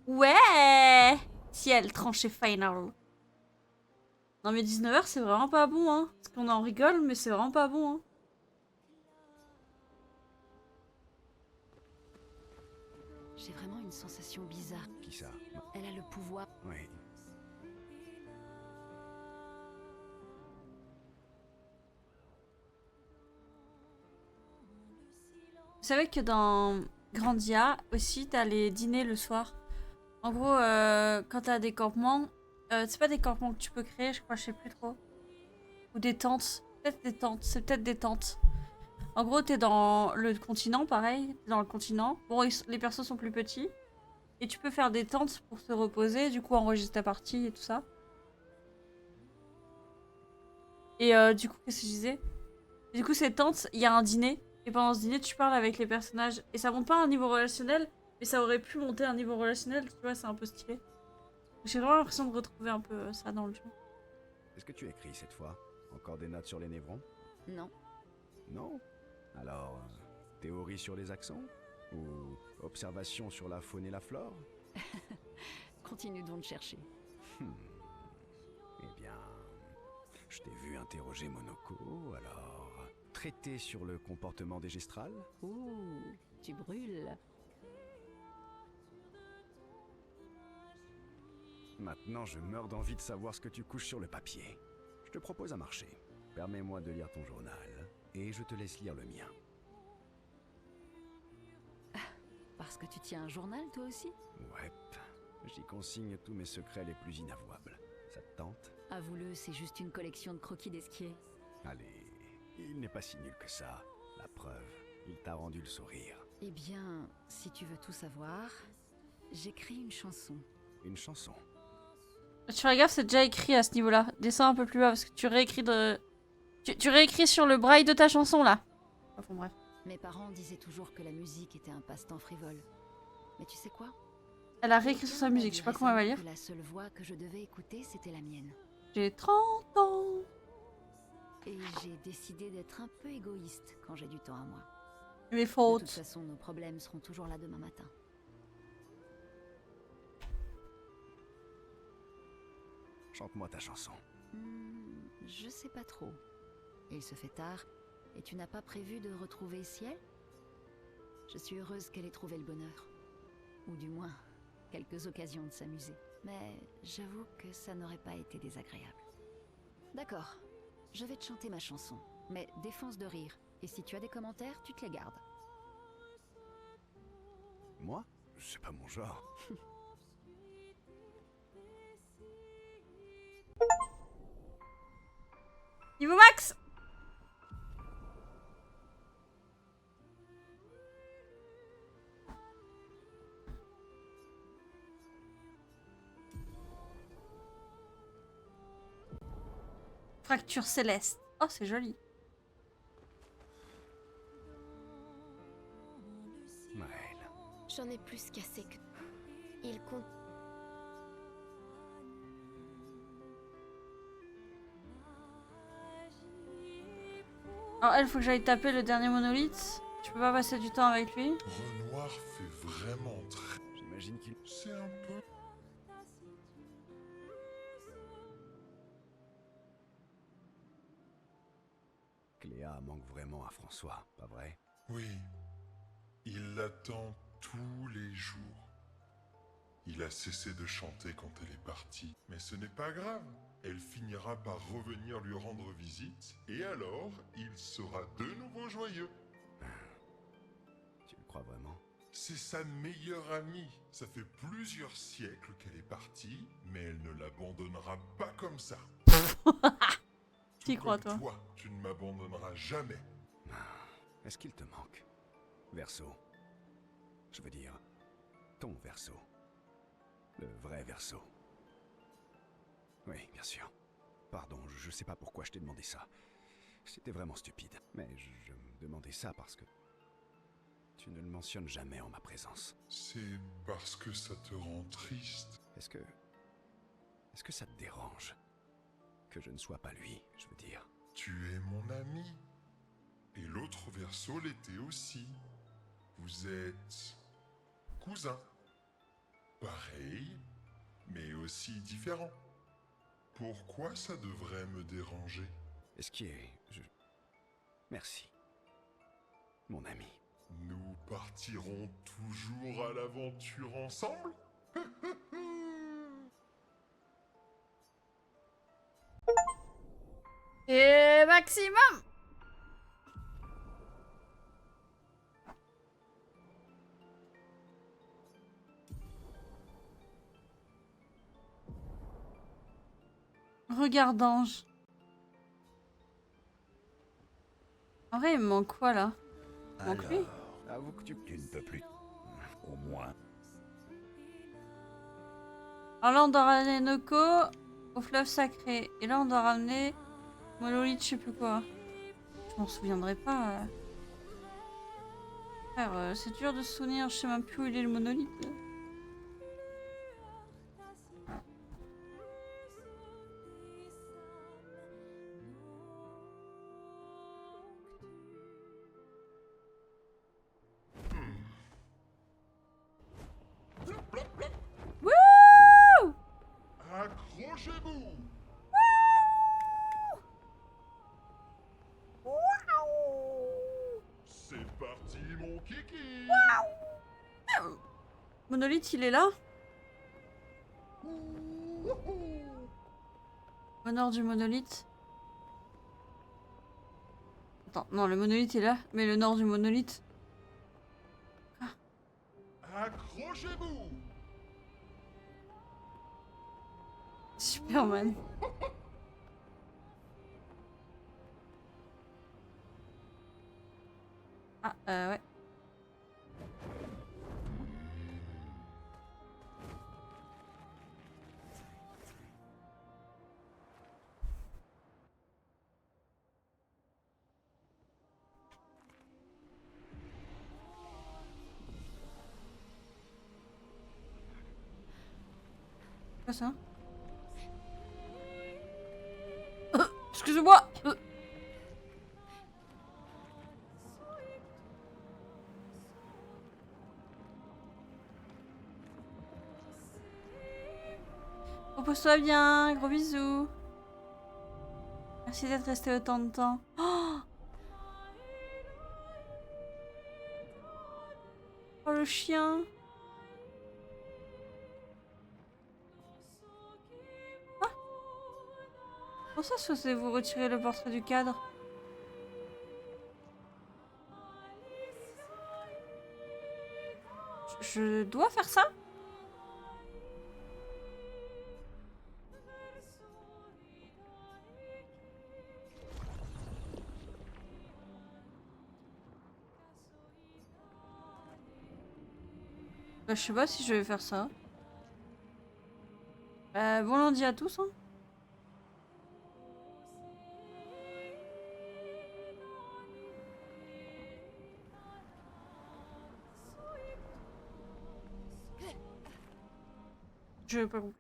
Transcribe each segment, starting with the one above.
Ouais. Ciel, tranché final. Non mais 19h c'est vraiment pas bon hein. Parce qu'on en rigole mais c'est vraiment pas bon hein. J'ai vraiment une sensation bizarre. Qui ça? Elle a le pouvoir. Oui. Vous savez que dans Grandia aussi t'as les dîners le soir. En gros quand t'as des campements, c'est pas des campements que tu peux créer je crois, je sais plus trop. Ou des tentes. Peut-être des tentes, c'est peut-être des tentes. En gros t'es dans le continent pareil, t'es dans le continent. Bon les persos sont plus petits. Et tu peux faire des tentes pour te reposer, du coup enregistrer ta partie et tout ça. Et du coup, qu'est-ce que je disais? Du coup, ces tentes, il y a un dîner. Et pendant ce dîner, tu parles avec les personnages. Et ça monte pas un niveau relationnel, mais ça aurait pu monter un niveau relationnel, tu vois, c'est un peu stylé. J'ai vraiment l'impression de retrouver un peu ça dans le jeu. Est-ce que tu écris cette fois? Encore des notes sur les névrons? Non. Non? Alors, théorie sur les accents? Ou observation sur la faune et la flore? Continue donc de chercher. Eh bien, je t'ai vu interroger Monoko, alors... Traiter sur le comportement des gestrales? Ouh, tu brûles. Maintenant, je meurs d'envie de savoir ce que tu couches sur le papier. Je te propose un marché. Permets-moi de lire ton journal, et je te laisse lire le mien. Parce que tu tiens un journal, toi aussi? Ouais, j'y consigne tous mes secrets les plus inavouables. Ça te tente? Avoue-le, c'est juste une collection de croquis d'esquier. Allez, il n'est pas si nul que ça. La preuve, il t'a rendu le sourire. Eh bien, si tu veux tout savoir, j'écris une chanson. Une chanson. Tu fais gaffe, c'est déjà écrit à ce niveau-là. Descends un peu plus bas parce que tu réécris de. Tu réécris sur le braille de ta chanson là. Enfin bref. Mes parents disaient toujours que la musique était un passe-temps frivole. Mais tu sais quoi? Elle a réécrit sur sa Quelqu'un m'a musique, je dit sais pas comment elle va récemment lire. que la seule voix que je devais écouter, c'était la mienne. J'ai 30 ans. Et j'ai décidé d'être un peu égoïste quand j'ai du temps à moi. Mes De toute fautes. façon, nos problèmes seront toujours là demain matin. Chante-moi ta chanson. Je sais pas trop. Il se fait tard, et tu n'as pas prévu de retrouver Ciel? Je suis heureuse qu'elle ait trouvé le bonheur. Ou du moins, quelques occasions de s'amuser. Mais j'avoue que ça n'aurait pas été désagréable. D'accord, je vais te chanter ma chanson. Mais défense de rire. Et si tu as des commentaires, tu te les gardes. Moi? C'est pas mon genre. Niveau max. Fracture céleste. Oh, c'est joli. Maël. J'en ai plus qu'assez que... Il compte... Alors elle, faut que j'aille taper le dernier monolithe. Tu peux pas passer du temps avec lui. Renoir fait vraiment très... J'imagine qu'il... C'est un peu... Cléa manque vraiment à François, pas vrai? Oui. Il l'attend tous les jours. Il a cessé de chanter quand elle est partie. Mais ce n'est pas grave. Elle finira par revenir lui rendre visite. Et alors, il sera de nouveau joyeux. Tu le crois vraiment? C'est sa meilleure amie. Ça fait plusieurs siècles qu'elle est partie, mais elle ne l'abandonnera pas comme ça. T'y Tout crois, comme toi? tu ne m'abandonneras jamais. Est-ce qu'il te manque? Verso. Je veux dire, ton verso. Le vrai verso. Oui, bien sûr. Pardon, je sais pas pourquoi je t'ai demandé ça. C'était vraiment stupide. Mais je me demandais ça parce que tu ne le mentionnes jamais en ma présence. C'est parce que ça te rend triste. Est-ce que ça te dérange que je ne sois pas lui, je veux dire? Tu es mon ami. Et l'autre verso l'était aussi. Vous êtes cousins. pareil, mais aussi différent. Pourquoi ça devrait me déranger? Est-ce qui est... Merci. Mon ami. Nous partirons toujours à l'aventure ensemble? Et maximum. Regard d'ange. En vrai, il me manque quoi là? Il manque lui. Avoue que tu ne peux plus. Au moins. Alors là, on doit ramener Noko au fleuve sacré. Et là, on doit ramener Monolith, je sais plus quoi. Je m'en souviendrai pas. Frère, c'est dur de se souvenir, je sais même plus où il est le monolithe. Wouh! Accrochez-vous! C'est parti, mon kiki! Monolith, il est là? Au nord du monolithe. Attends, non, le monolithe est là, mais le nord du monolithe. Accrochez-vous! Superman. Ah, ouais. Quoi ça? Excusez-moi. Repose-toi bien, gros bisous. Merci d'être resté autant de temps. Oh le chien. Ah, comment ça se fait vous retirer le portrait du cadre? Je dois faire ça? Bah, je sais pas si je vais faire ça. Bon lundi à tous, hein. Je vais pas compris.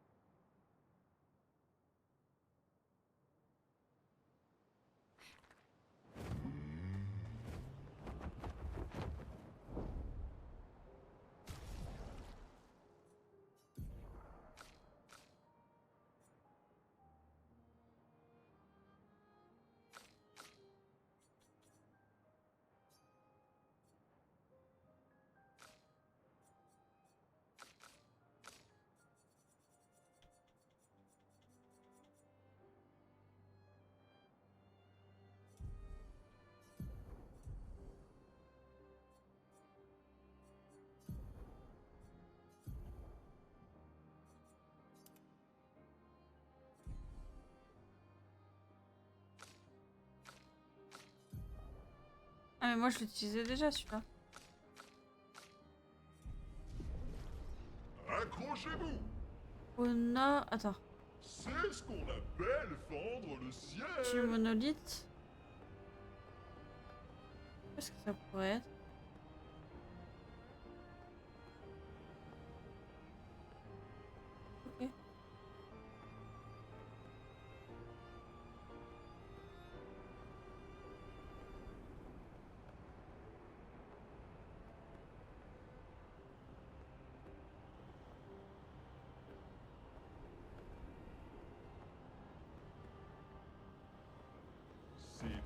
Ah mais moi je l'utilisais déjà celui-là. Accrochez-vous! Au nord... Attends. C'est ce qu'on appelle fendre le Du ciel! monolithe. Qu'est-ce que ça pourrait être? Ok.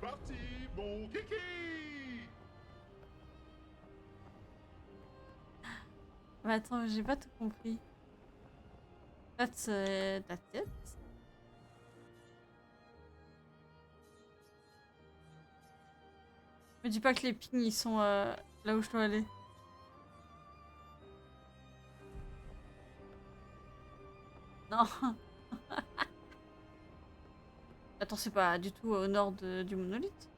parti, mon kiki! Mais attends, j'ai pas tout compris. That's it? Me dis pas que les pings ils sont là où je dois aller. Non. Attends, c'est pas du tout au nord du monolithe.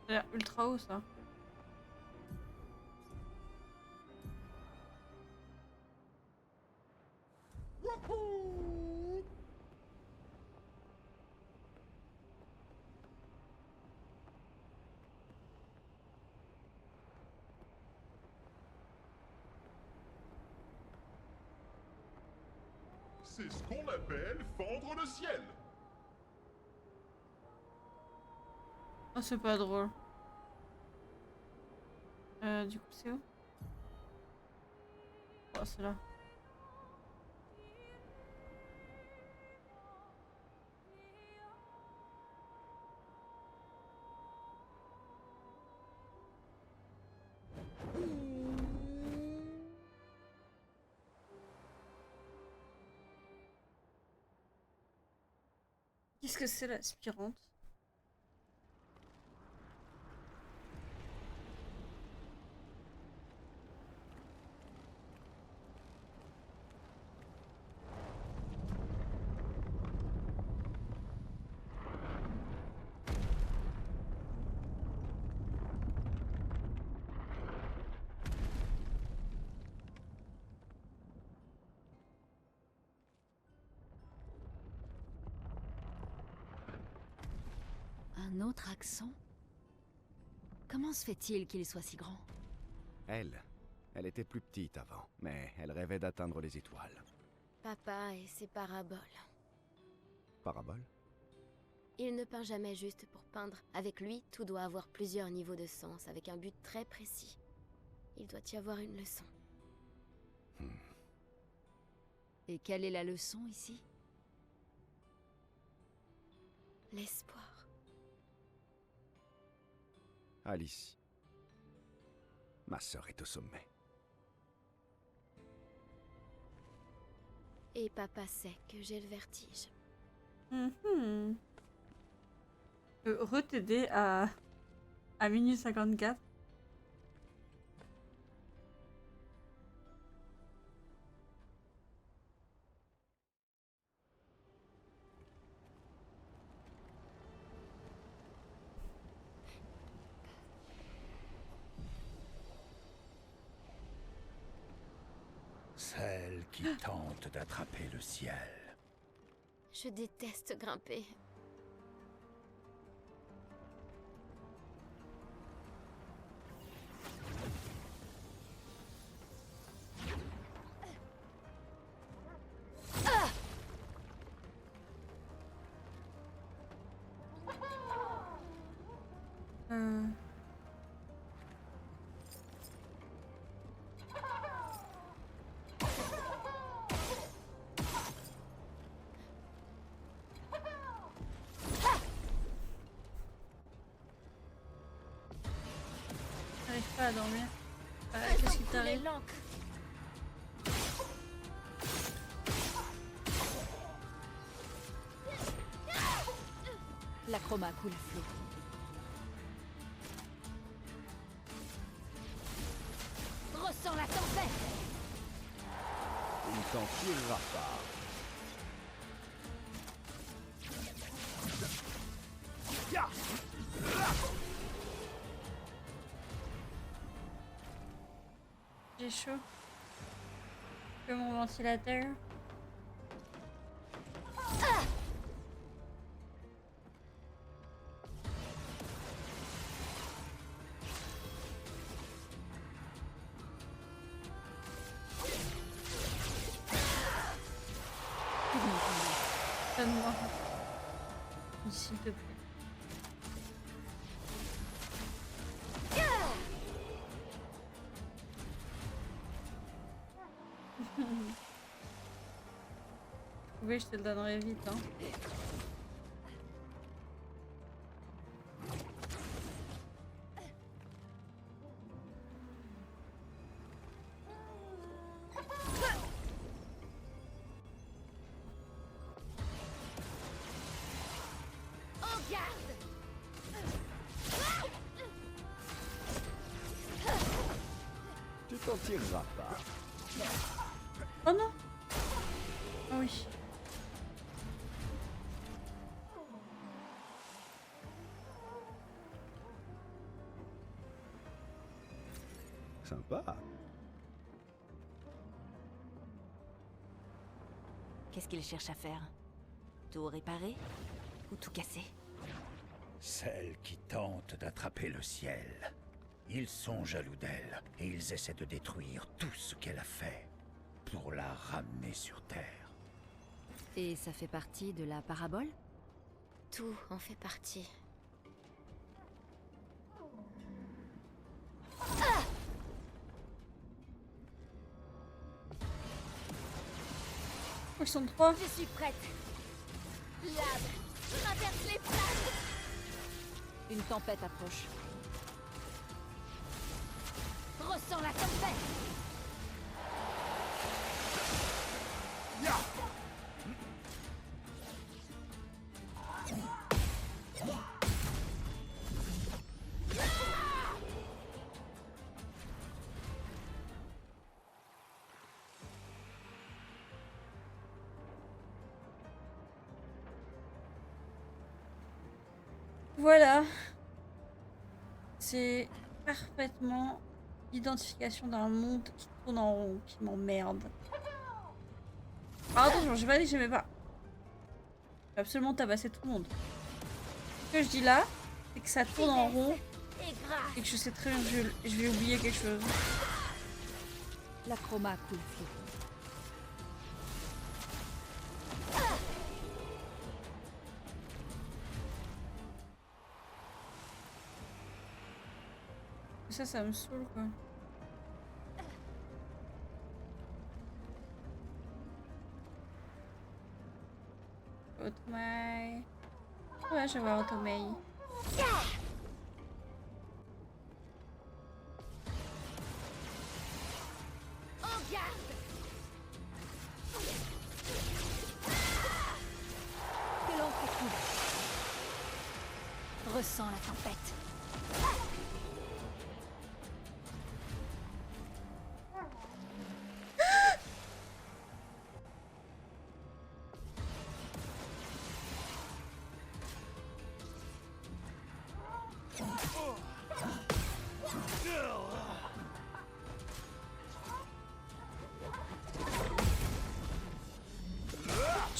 Ça a l'air ultra haut ça. Wouhou! C'est ce qu'on appelle fendre le ciel. Oh, c'est pas drôle. Du coup, c'est où? Oh, c'est là. Qu'est-ce que c'est l'aspirante? Un autre accent? Comment se fait-il qu'il soit si grand? Elle était plus petite avant, mais elle rêvait d'atteindre les étoiles. Papa et ses paraboles. Parabole? Il ne peint jamais juste pour peindre. Avec lui, tout doit avoir plusieurs niveaux de sens, avec un but très précis. Il doit y avoir une leçon. Et quelle est la leçon ici? L'espoir. Alice. Ma sœur est au sommet. Et papa sait que j'ai le vertige. Je peux re-t'aider à minuit 54. Celle qui tente d'attraper le ciel. Je déteste grimper. J'arrive pas à dormir. Qu'est-ce qui t'arrive? l'encre. La chroma coule à flot. Ressens la tempête. Il ne t'en tirera pas. J'ai chaud. Je veux mon ventilateur. Donne-moi. S'il te plaît. pouvais, je te le donnerais vite. Hein. Tu t'en tireras pas. Oh non! Ah oui. Sympa. Qu'est-ce qu'il cherche à faire? Tout réparer? Ou tout casser? Celle qui tente d'attraper le ciel. Ils sont jaloux d'elle et ils essaient de détruire tout ce qu'elle a fait pour la ramener sur Terre. Et ça fait partie de la parabole? Tout en fait partie. Oh, ils sont trois. Je suis prête. L'arbre traverse les plages. Une tempête approche. Ressens la tempête. Voilà. C'est parfaitement l'identification d'un monde qui tourne en rond, qui m'emmerde. Alors attention, j'ai pas dit que j'aimais pas. J'ai absolument tabassé tout le monde. Ce que je dis là, c'est que ça tourne en rond Et grâce. et que je sais très bien que je vais oublier quelque chose. La chroma coule flou. Ça me saoule quoi. Automai. Ouais, je vais voir Automai. En garde. Que l'encre coule. Ressens la tempête.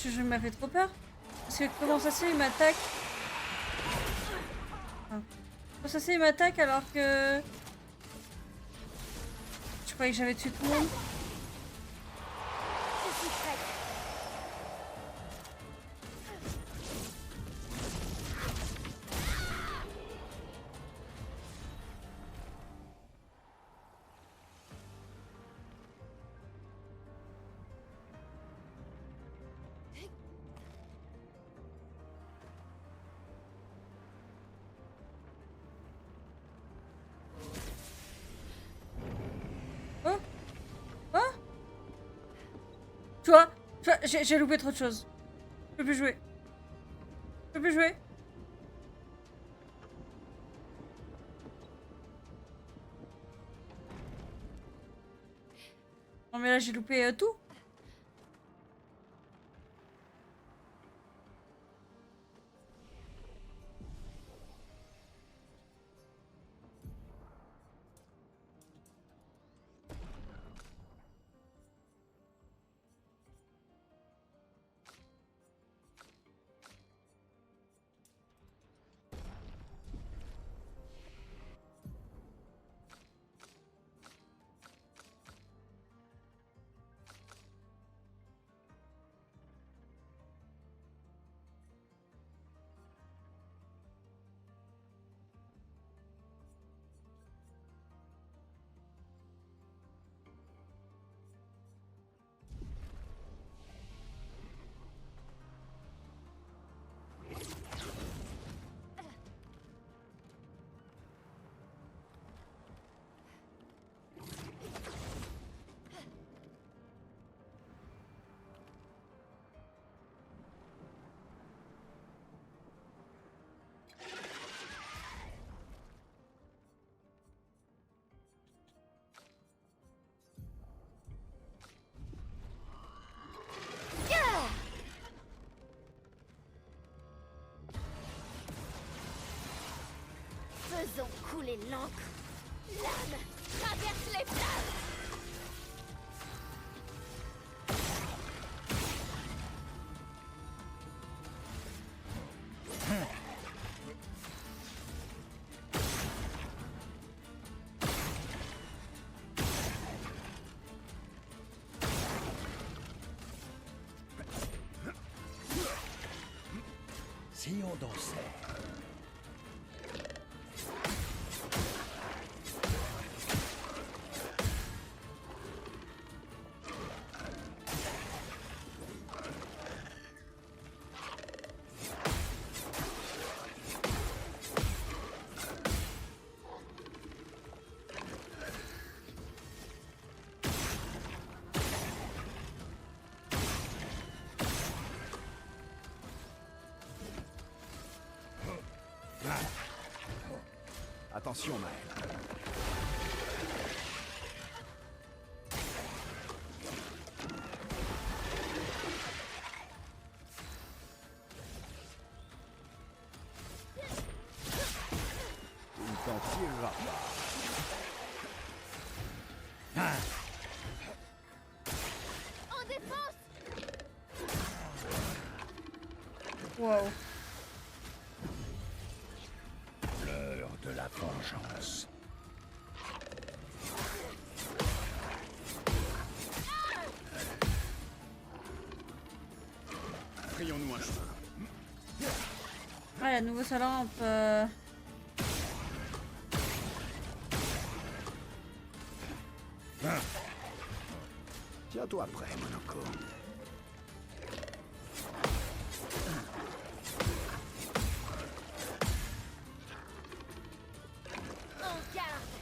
Je m'a fait trop peur. Parce que comment ça se fait, il m'attaque. Ah. Comment ça se fait, il m'attaque alors que... Je croyais que j'avais tué tout le monde. Je suis prête. Oh. Oh. Tu vois, j'ai loupé trop de choses. Je peux plus jouer. Je peux plus jouer. Non mais là j'ai loupé tout. Faisons couler l'encre. L'âme traverse les flammes. Si on dansait. Attention, Maël. Tu ne t'en tireras pas. En défense. Wow. L'heure de la vengeance. Frayons-nous un chemin. Ah, la nouveau sa lampe. Tiens-toi prêt, Monoko. En garde.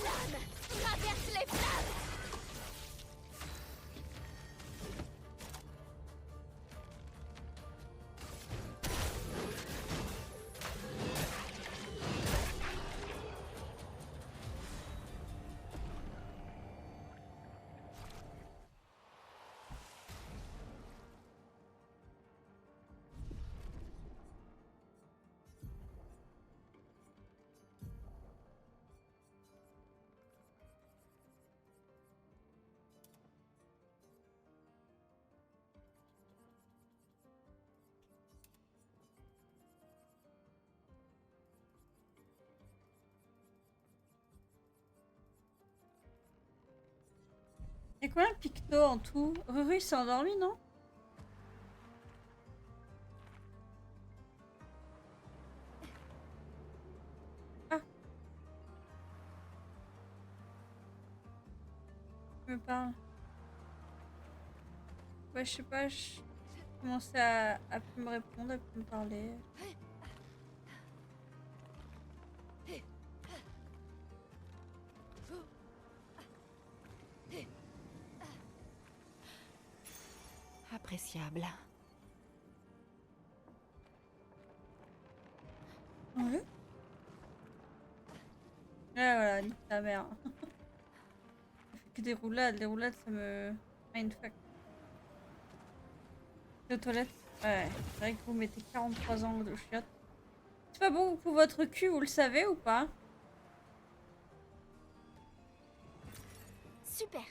L'âme traverse les flammes. Et quoi un picto en tout? Ruru s'est endormi, non? Ah. Je me parle. Ouais, je sais pas, je commençais à plus me répondre, à plus me parler. Appréciable. Ouais. Ah voilà, nique ta mère. Ça fait que des roulades, les roulades ça me mindfuck. Les toilettes, ouais, c'est vrai que vous mettez 43 ans de chiottes. C'est pas bon pour votre cul, vous le savez ou pas? Super.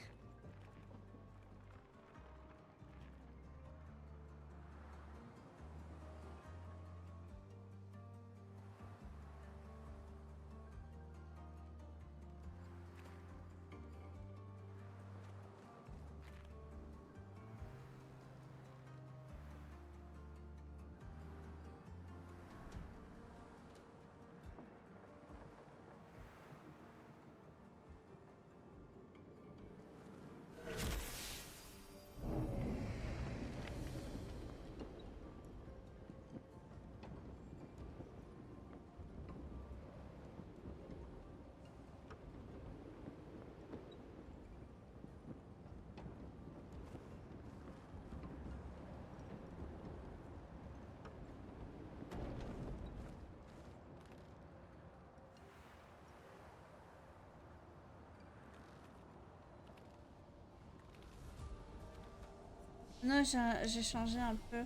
Non, j'ai changé un peu.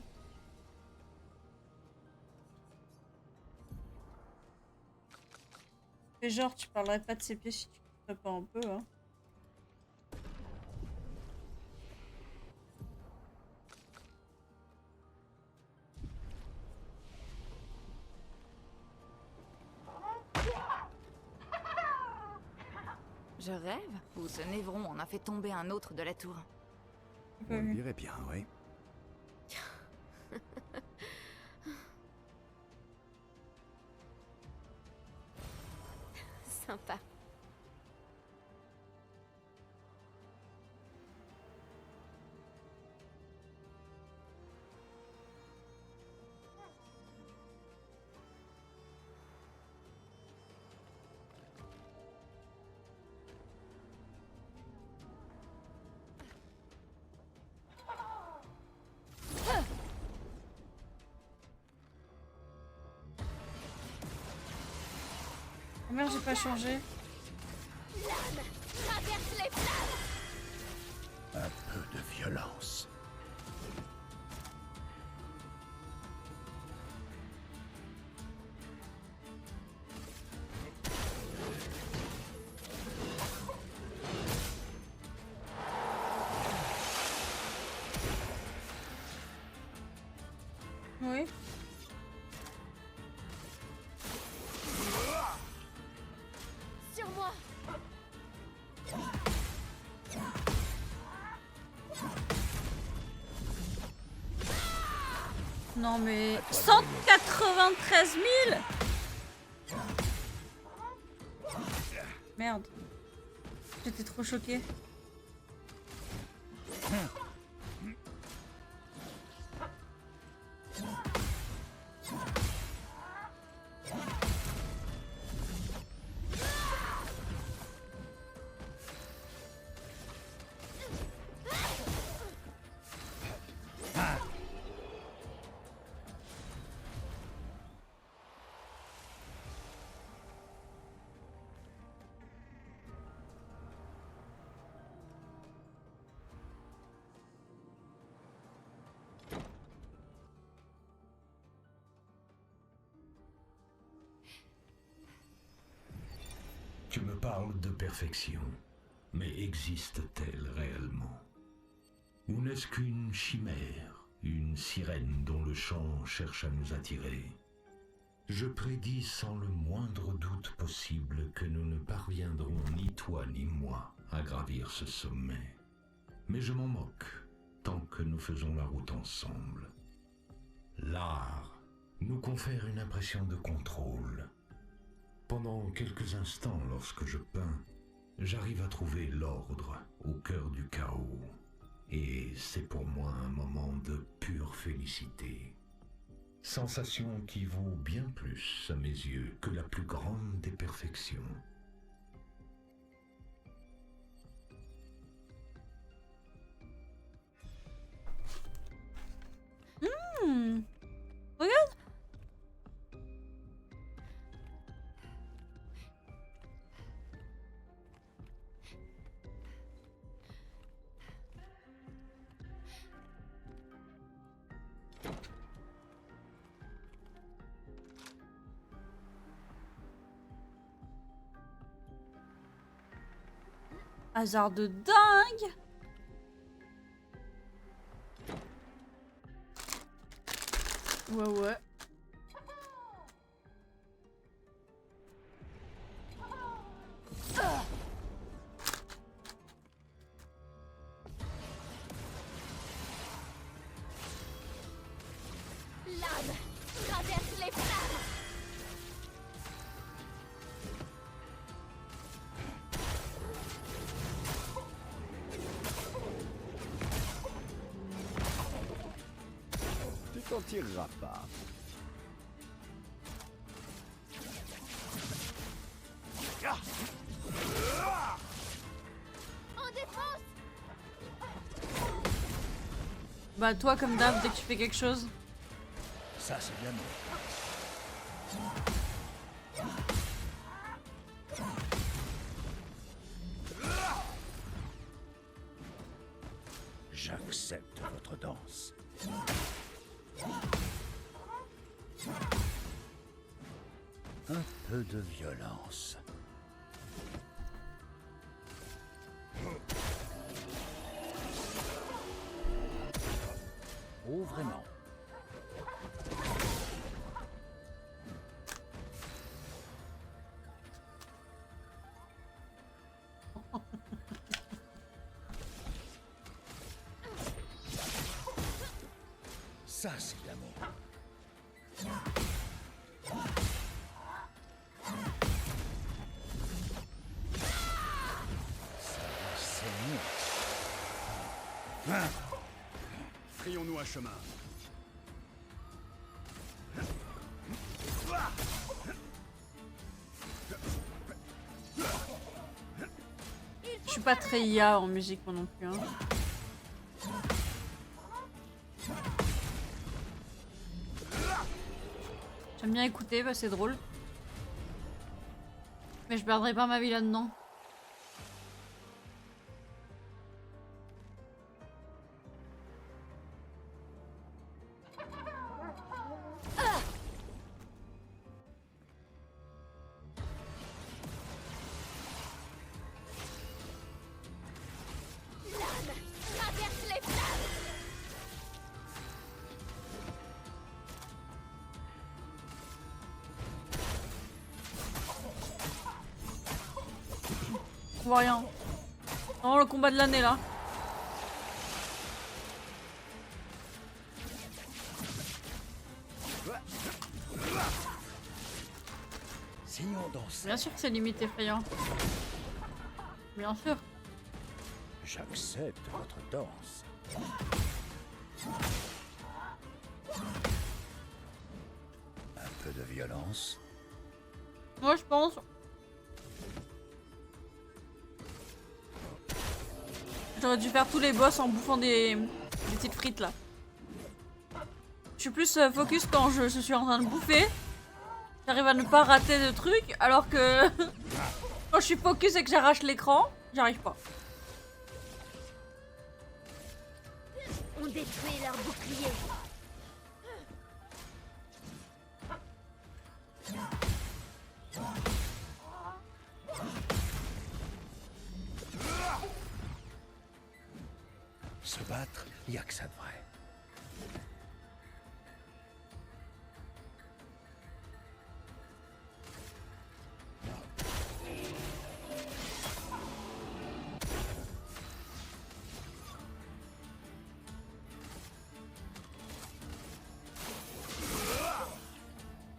Et genre, tu parlerais pas de ses pieds si tu ne pas un peu, hein. Je rêve ou ce Névron en a fait tomber un autre de la tour? On le dirait bien, oui. Sympa. Oh merde, j'ai pas changé. Traverse les flammes. Un peu de violence. Oui. Sur moi. Non mais 193 000. Merde. J'étais trop choquée. Tu me parles de perfection, mais existe-t-elle réellement? Ou n'est-ce qu'une chimère, une sirène dont le chant cherche à nous attirer? Je prédis sans le moindre doute possible que nous ne parviendrons ni toi ni moi à gravir ce sommet. Mais je m'en moque, tant que nous faisons la route ensemble. L'art nous confère une impression de contrôle. Pendant quelques instants, lorsque je peins, j'arrive à trouver l'ordre au cœur du chaos. Et c'est pour moi un moment de pure félicité. Sensation qui vaut bien plus, à mes yeux, que la plus grande des perfections. Regarde. Hasard de dingue. Ouais, ouais. L'âme traverse les flammes. Tu t'en tireras pas. En défense. Bah toi comme d'hab dès que tu fais quelque chose. Ça, c'est bien. J'accepte votre danse. Un peu de violence. Oh, vraiment. Ça, c'est l'amour. Ça va saigner. Frayons-nous un chemin. Je suis pas très IA en musique moi non plus. Hein. J'aime bien écouter, bah c'est drôle. Mais je perdrai pas ma vie là-dedans. Traverse les flammes. On voit rien. Oh, le combat de l'année là. Si on danse, Bien sûr que c'est limite effrayant. Bien sûr. j'accepte votre danse. Un peu de violence. Moi je pense. J'aurais dû faire tous les boss en bouffant des petites frites là. Je suis plus focus quand je suis en train de bouffer. J'arrive à ne pas rater de trucs alors que quand je suis focus et que j'arrache l'écran, j'arrive pas. On détruit leur bouclier. Se battre, y a que ça de vrai.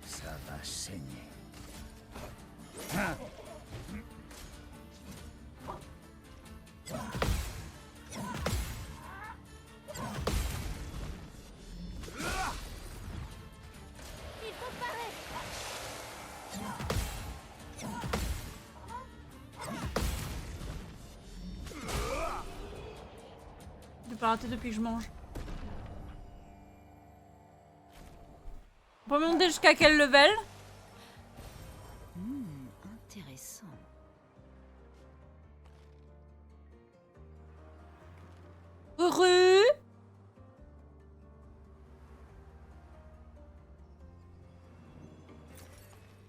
Ça va saigner. Il faut parer. Je vais pas rater depuis que je mange. On peut monter jusqu'à quel level? Intéressant. Heureux.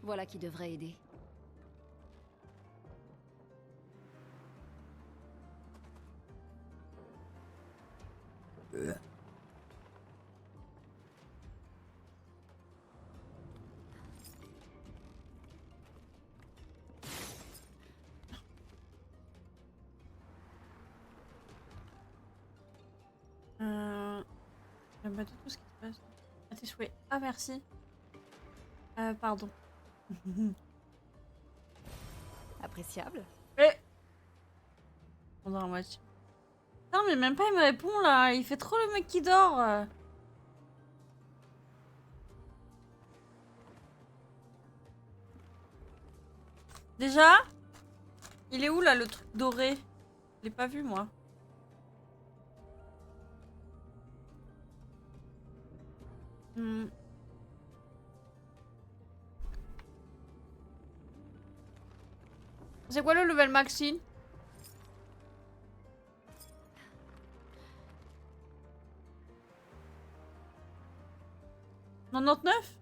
Voilà qui devrait aider. J'aime pas du tout ce qui se passe. À tes souhaits. Ah merci. Pardon. Appréciable. Mais... On dort à moitié. Non mais même pas il me répond là. Il fait trop le mec qui dort. Déjà? Il est où là le truc doré? Je l'ai pas vu moi. C'est quoi le level maxi? 99?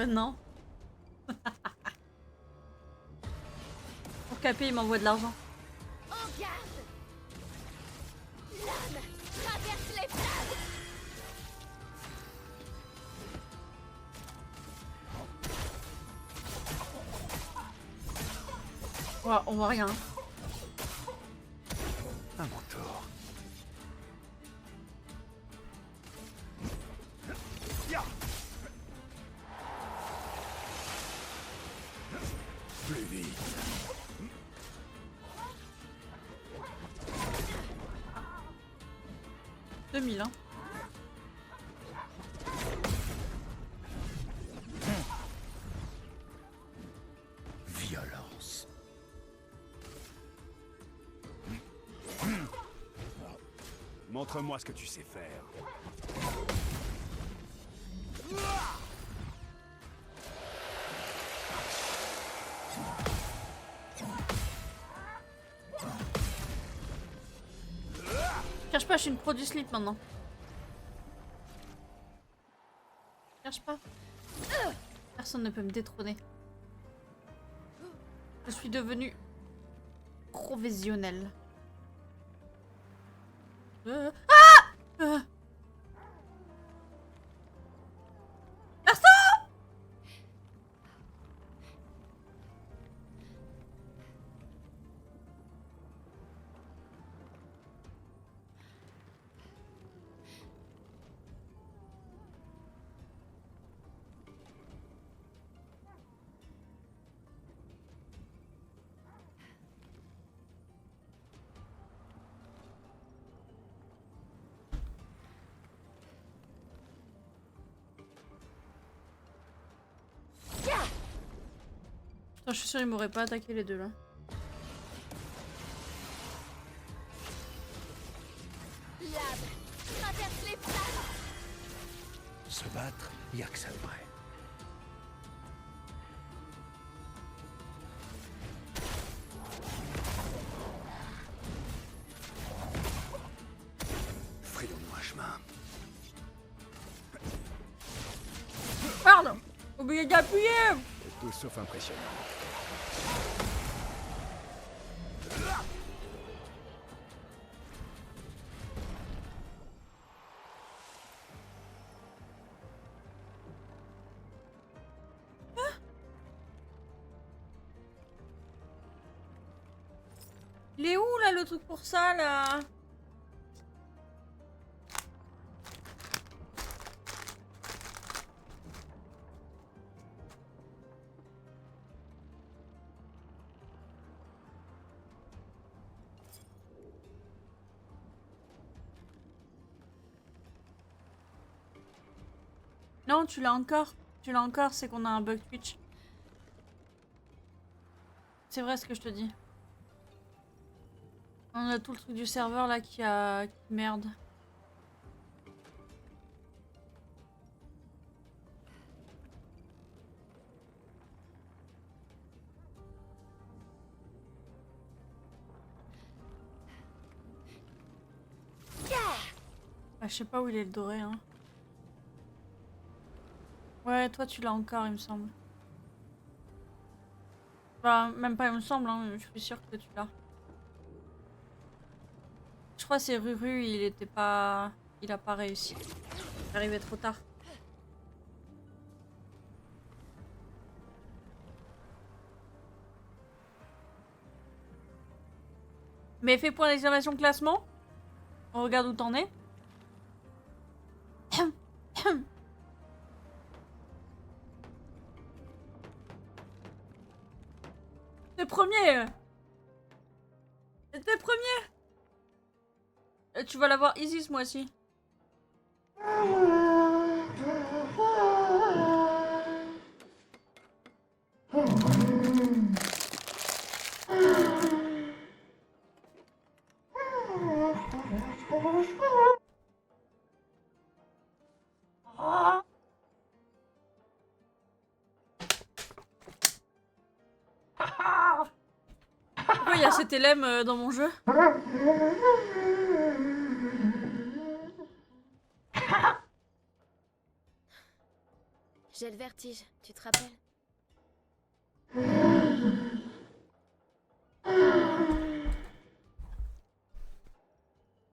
Non. Pour caper, il m'envoie de l'argent. En garde! L'âme traverse les flammes! Ouais, on voit rien. À mon tour. Plus vite. — 2000, hein. Violence. Montre-moi ce que tu sais faire. Cherche pas, je suis une pro du slip maintenant. Cherche pas. Personne ne peut me détrôner. Je suis devenue provisionnelle. Putain, je suis sûre qu'ils m'auraient pas attaqué les deux là. L'âme traverse les flammes! Se battre, y a que ça de vrai. Frayons-nous un chemin. Pardon! Oubliez d'appuyer! C'est tout sauf impressionnant. Il est où là le truc pour ça là? Non, tu l'as encore. Tu l'as encore, c'est qu'on a un bug Twitch. C'est vrai ce que je te dis. On a tout le truc du serveur là qui a... Merde. Ah, je sais pas où il est le doré, hein. Ouais, toi tu l'as encore, il me semble. Bah, même pas il me semble, hein. Je suis sûre que tu l'as. Je crois que c'est Ruru, il était pas... Il a pas réussi. Il est arrivé trop tard. Mais fais point d'exclamation classement. On regarde où t'en es. T'es premier. T'es premier. Tu vas l'avoir easy ce mois-ci. Pourquoi il y a cet élème dans mon jeu? J'ai le vertige, tu te rappelles?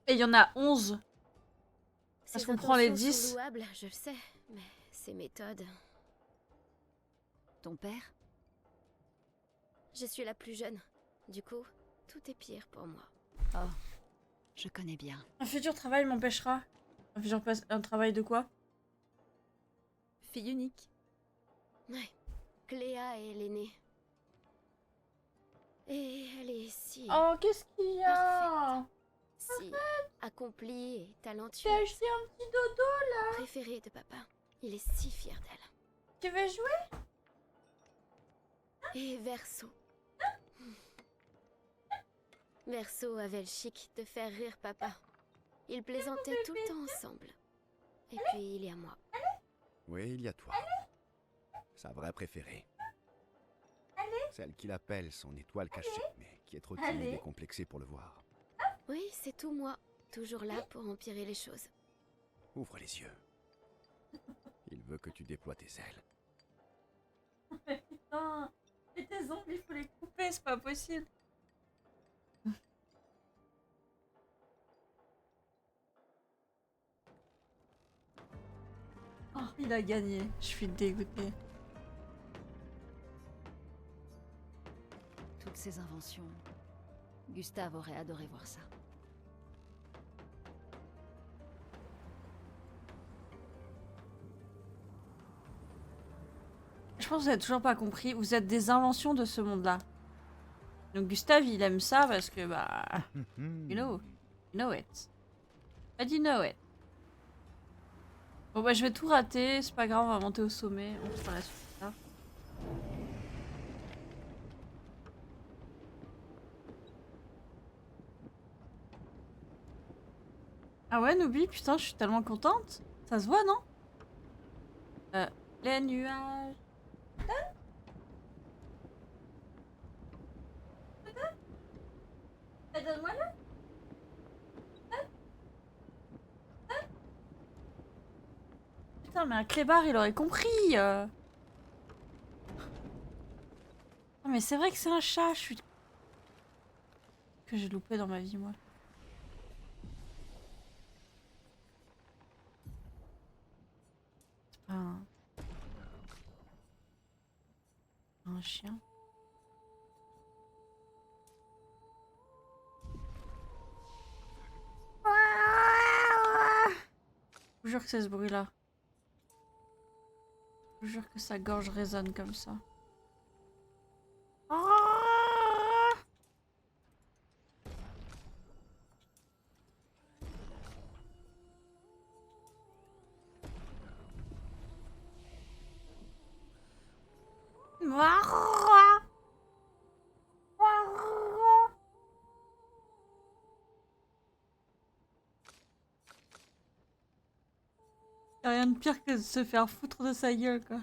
Et il y en a 11. Parce Ses qu'on prend les intentions 10. sont louables, je le sais, mais ses méthodes... Ton père? Je suis la plus jeune. Du coup, tout est pire pour moi. Oh, je connais bien. Un futur travail m'empêchera. Un travail de quoi? Fille unique. Ouais. Cléa est l'aînée. Et elle est si... Oh, qu'est-ce qu'il y a? si accomplie et J'ai talentueuse. acheté un petit dodo. Préférée de papa. Il est si fier d'elle. Tu veux jouer? Et Verso. Verso avait le chic de faire rire papa. Ils plaisantaient tout le temps ensemble. Et puis il y a moi. Oui, il y a toi. Sa vraie préférée. Celle qu'il appelle son étoile cachée, mais qui est trop timide et complexée pour le voir. Oui, c'est tout moi. Toujours là pour empirer les choses. Ouvre les yeux. Il veut que tu déploies tes ailes. Putain. Et tes ongles, il faut les couper, c'est pas possible. Oh, il a gagné. Je suis dégoûtée. Toutes ces inventions. Gustave aurait adoré voir ça. Je pense que vous avez toujours pas compris. Vous êtes des inventions de ce monde-là. Donc Gustave, il aime ça parce que, bah... you know it. I do know it. Bon bah je vais tout rater, c'est pas grave, on va monter au sommet. On fera la suite là. Ah ouais, Nubi, putain, je suis tellement contente. Ça se voit, non? Les nuages... Donne-moi là. Putain, mais un clébard, il aurait compris. Non, mais c'est vrai que c'est un chat, je suis... Que j'ai loupé dans ma vie, moi. C'est pas un chien. Je vous jure que c'est ce bruit-là. Je vous jure que sa gorge résonne comme ça. Y'a rien de pire que de se faire foutre de sa gueule, quoi.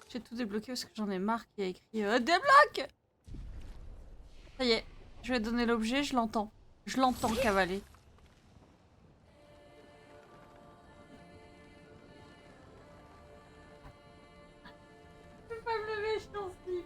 J'ai tout débloqué parce que j'en ai marre qu'il y a écrit débloque. Ça y est, je vais donner l'objet, je l'entends. Je l'entends cavaler. Je peux pas me lever, je t'en supplie.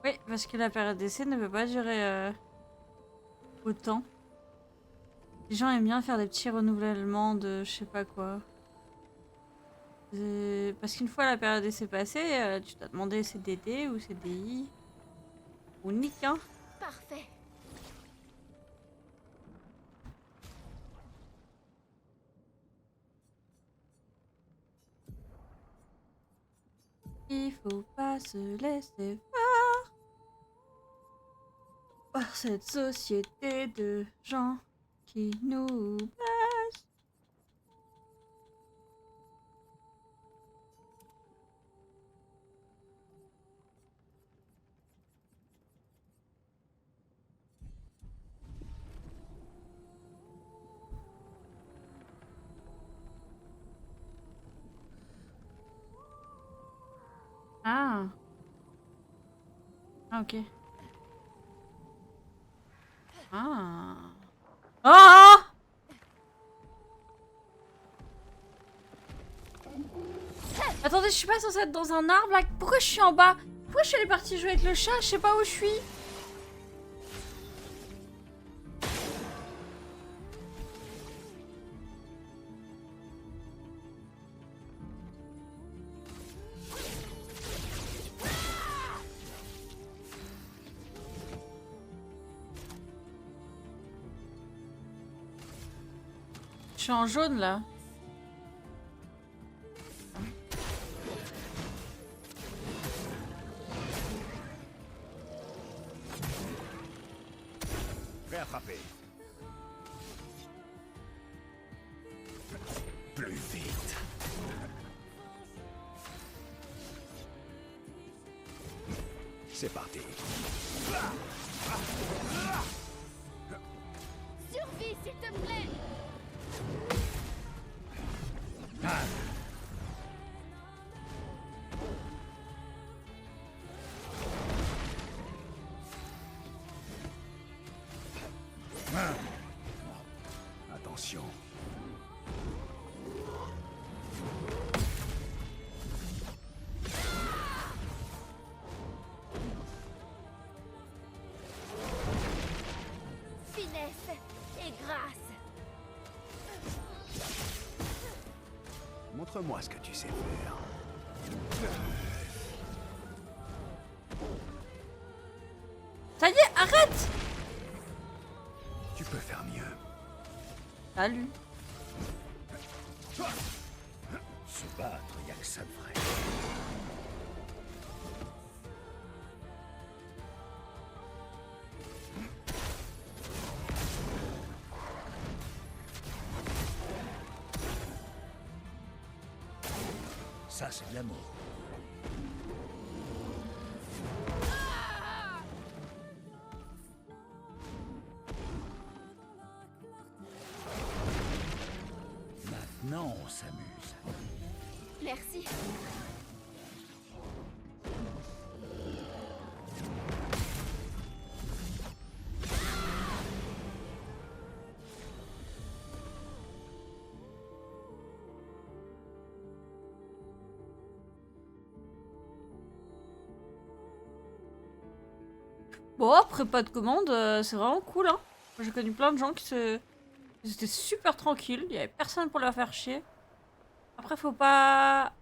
Oui, parce que la période d'essai ne peut pas durer autant. Les gens aiment bien faire des petits renouvellements de je sais pas quoi. Parce qu'une fois la période d'essai passée, tu dois demander CDD ou CDI. Ou NIC, hein. Parfait. Il faut pas se laisser voir par cette société de gens qui nous blessent. Ah. Ah, ok. Ah. Ah! Attendez, je suis pas censée être dans un arbre là. Pourquoi je suis en bas? Pourquoi je suis allée partir jouer avec le chat? Je sais pas où je suis. Je suis en jaune là. Fais attraper. Plus vite. C'est parti. Survie, s'il te plaît. Attention. Finesse et grâce. Montre-moi ce que tu sais faire. Ça y est, arrête! Tu peux faire mieux. Salut. Se battre, y a que ça de vrai. Ça, c'est de l'amour. Maintenant, on s'amuse. Merci. Bon, après pas de commande, c'est vraiment cool, hein. J'ai connu plein de gens ils étaient super tranquilles, il y avait personne pour leur faire chier. Après, faut pas...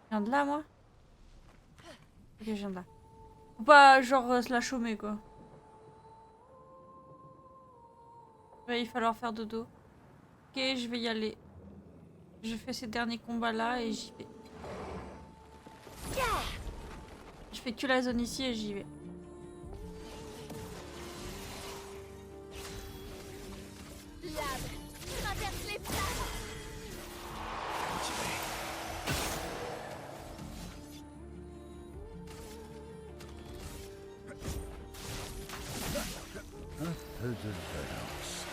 Je viens de là, moi? Ok, je viens de là. Faut pas, genre, se la chômer, quoi. Ouais, il va falloir faire dodo. Ok, je vais y aller. Je fais ces derniers combats-là et j'y vais. Je fais que la zone ici et j'y vais. L'arbre traverse les places. Un peu de violence.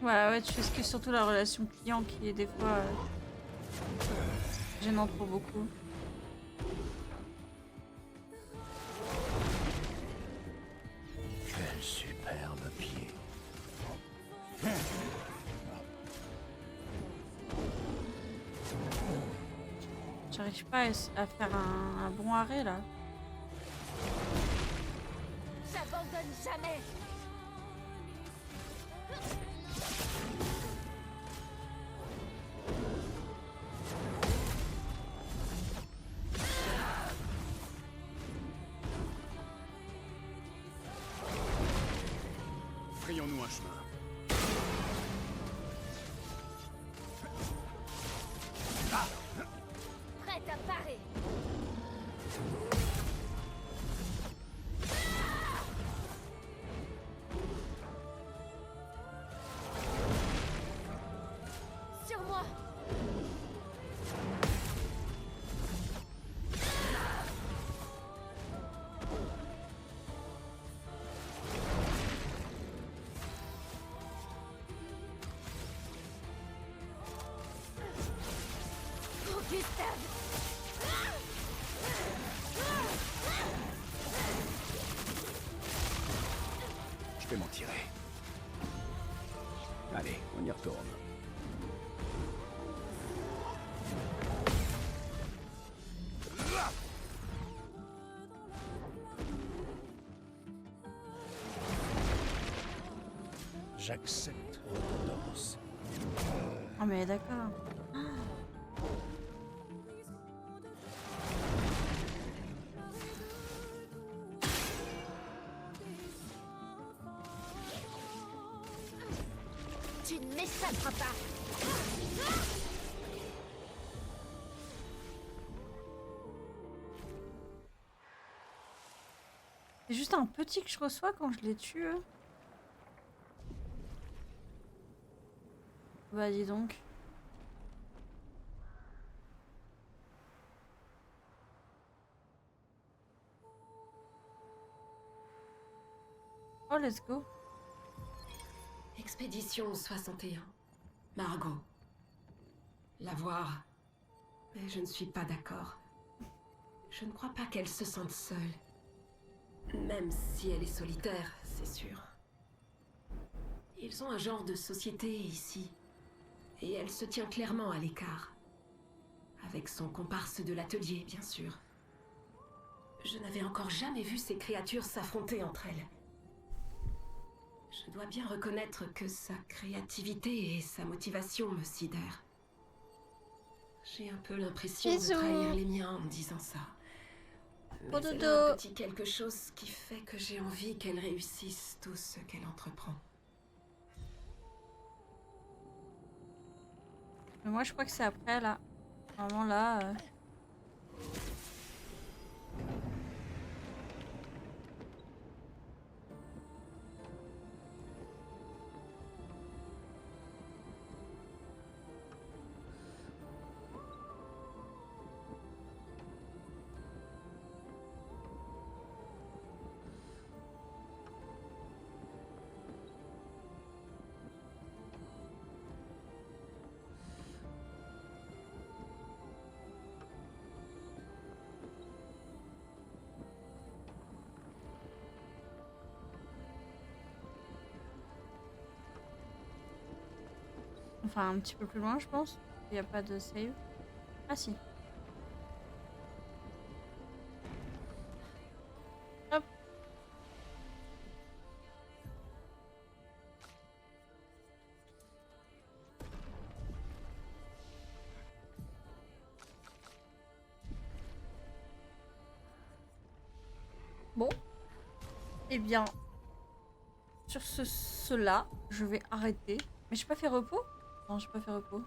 Ouais, tu fais surtout la relation client qui est des fois gênante pour beaucoup. Quel superbe pied. j'arrive pas à faire un bon arrêt là. J'abandonne jamais. Frayons-nous un chemin. Prête à parer. Sur moi. Oh, Gustave. Je vais m'en tirer. Allez, on y retourne. J'accepte redondance. Ah mais d'accord. Tu ne m'échapperas pas. C'est juste un petit que je reçois quand je les tue. Bah dis donc. Oh let's go. Expédition 61. Margot. La voir. Mais je ne suis pas d'accord. Je ne crois pas qu'elle se sente seule. Même si elle est solitaire, c'est sûr. Ils ont un genre de société ici. Et elle se tient clairement à l'écart. Avec son comparse de l'atelier, bien sûr. Je n'avais encore jamais vu ces créatures s'affronter entre elles. Je dois bien reconnaître que sa créativité et sa motivation me sidèrent. J'ai un peu l'impression de Bisous. trahir les miens en me disant ça. Bon Mais elle dodo. a un petit quelque chose qui fait que j'ai envie qu'elle réussisse tout ce qu'elle entreprend. Mais moi je crois que c'est après là. Vraiment là. Enfin un petit peu plus loin je pense. Il n'y a pas de save. Ah si. Hop. Bon. Eh bien, sur cela, je vais arrêter. Mais j'ai pas fait repos? Non, j'ai pas fait repos.